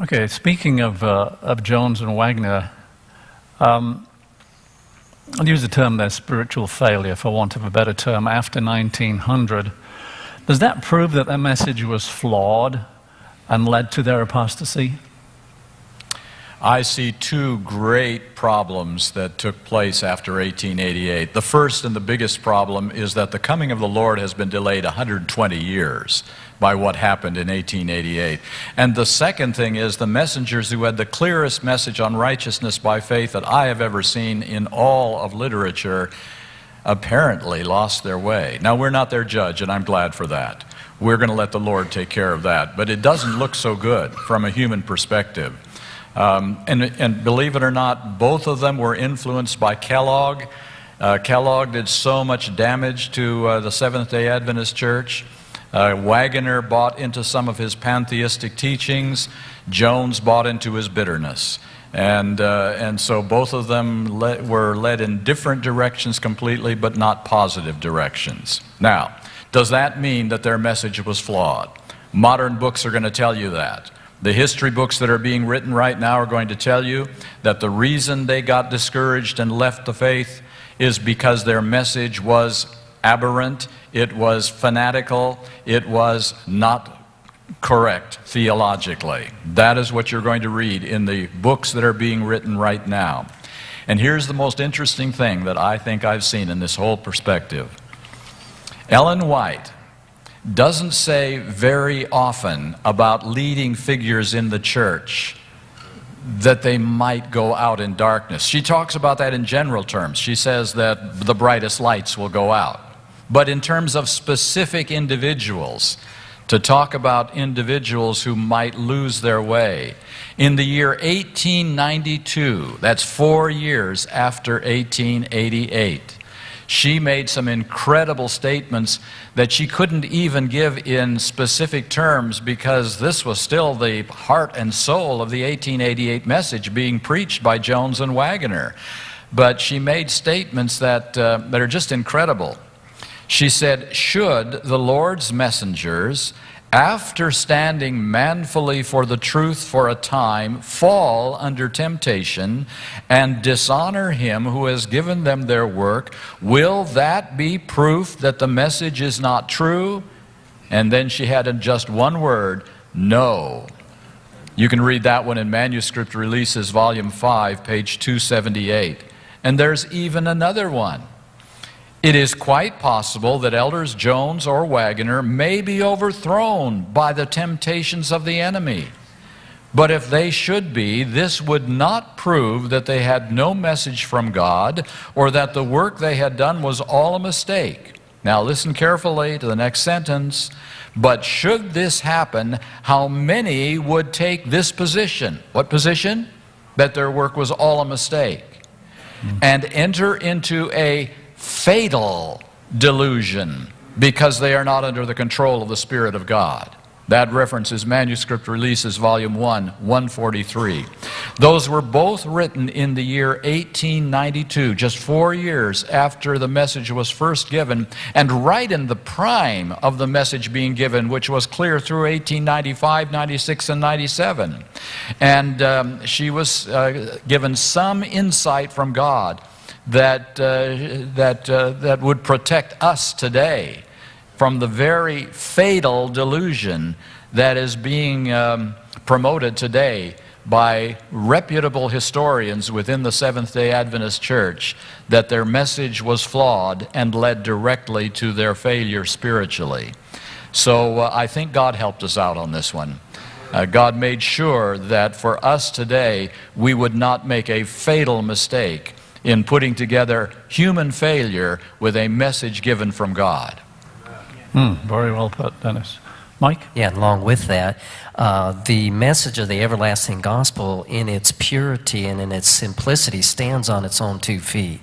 Okay, speaking of Jones and Waggoner, I'll use the term their spiritual failure, for want of a better term, after 1900. Does that prove that their message was flawed and led to their apostasy? I see two great problems that took place after 1888. The first and the biggest problem is that the coming of the Lord has been delayed 120 years by what happened in 1888. And the second thing is the messengers who had the clearest message on righteousness by faith that I have ever seen in all of literature apparently lost their way. Now, we're not their judge, and I'm glad for that. We're going to let the Lord take care of that. But it doesn't look so good from a human perspective. And believe it or not, both of them were influenced by Kellogg. Kellogg did so much damage to the Seventh-day Adventist Church. Waggoner bought into some of his pantheistic teachings. Jones bought into his bitterness. And so both of them were led in different directions completely, but not positive directions. Now, does that mean that their message was flawed? Modern books are going to tell you that. The history books that are being written right now are going to tell you that the reason they got discouraged and left the faith is because their message was aberrant, it was fanatical, it was not correct theologically. That is what you're going to read in the books that are being written right now. And here's the most interesting thing that I think I've seen in this whole perspective. Ellen White doesn't say very often about leading figures in the church that they might go out in darkness. She talks about that in general terms. She says that the brightest lights will go out. But in terms of specific individuals, to talk about individuals who might lose their way. In the year 1892, that's 4 years after 1888, she made some incredible statements that she couldn't even give in specific terms because this was still the heart and soul of the 1888 message being preached by Jones and Waggoner. But she made statements that are just incredible. She said, "Should the Lord's messengers, after standing manfully for the truth for a time, fall under temptation and dishonor him who has given them their work, will that be proof that the message is not true?" And then she had in just one word, "No." You can read that one in Manuscript Releases, Volume 5, page 278. And there's even another one. It is quite possible that Elders Jones or Waggoner may be overthrown by the temptations of the enemy. But if they should be, this would not prove that they had no message from God or that the work they had done was all a mistake. Now listen carefully to the next sentence. But should this happen, how many would take this position? What position? That their work was all a mistake. And enter into a fatal delusion because they are not under the control of the Spirit of God. That reference is Manuscript Releases, Volume 1, 143. Those were both written in the year 1892, just 4 years after the message was first given, and right in the prime of the message being given, which was clear through 1895, 96, and 97. And she was given some insight from God that would protect us today from the very fatal delusion that is being promoted today by reputable historians within the Seventh-day Adventist Church, that their message was flawed and led directly to their failure spiritually. So I think God helped us out on this one. God made sure that for us today, we would not make a fatal mistake in putting together human failure with a message given from God. Very well put, Dennis. Mike? Yeah, along with that, the message of the everlasting gospel in its purity and in its simplicity stands on its own 2 feet.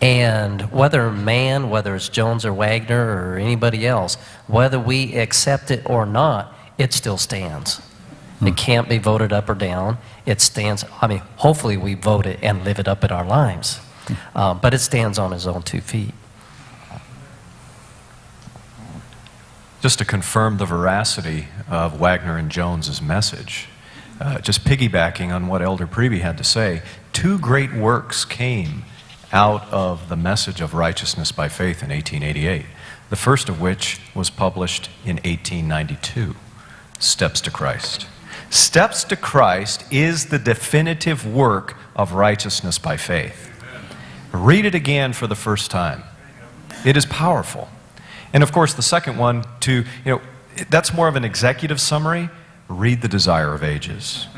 And whether it's Jones or Waggoner or anybody else, whether we accept it or not, it still stands. It can't be voted up or down. It stands, hopefully we vote it and live it up in our lives. But it stands on its own 2 feet. Just to confirm the veracity of Waggoner and Jones's message, just piggybacking on what Elder Priebe had to say, 2 great works came out of the message of righteousness by faith in 1888. The first of which was published in 1892, Steps to Christ. Steps to Christ is the definitive work of righteousness by faith. Read it again for the first time. It is powerful. And of course, the second one, that's more of an executive summary. Read The Desire of Ages.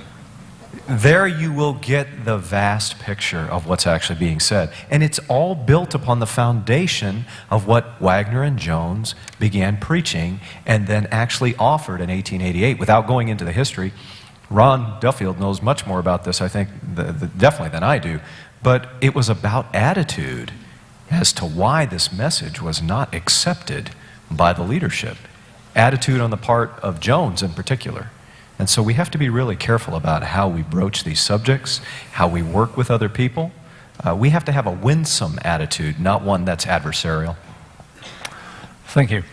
There you will get the vast picture of what's actually being said. And it's all built upon the foundation of what Waggoner and Jones began preaching and then actually offered in 1888. Without going into the history, Ron Duffield knows much more about this, I think, definitely than I do. But it was about attitude as to why this message was not accepted by the leadership. Attitude on the part of Jones in particular. And so we have to be really careful about how we broach these subjects, how we work with other people. We have to have a winsome attitude, not one that's adversarial. Thank you.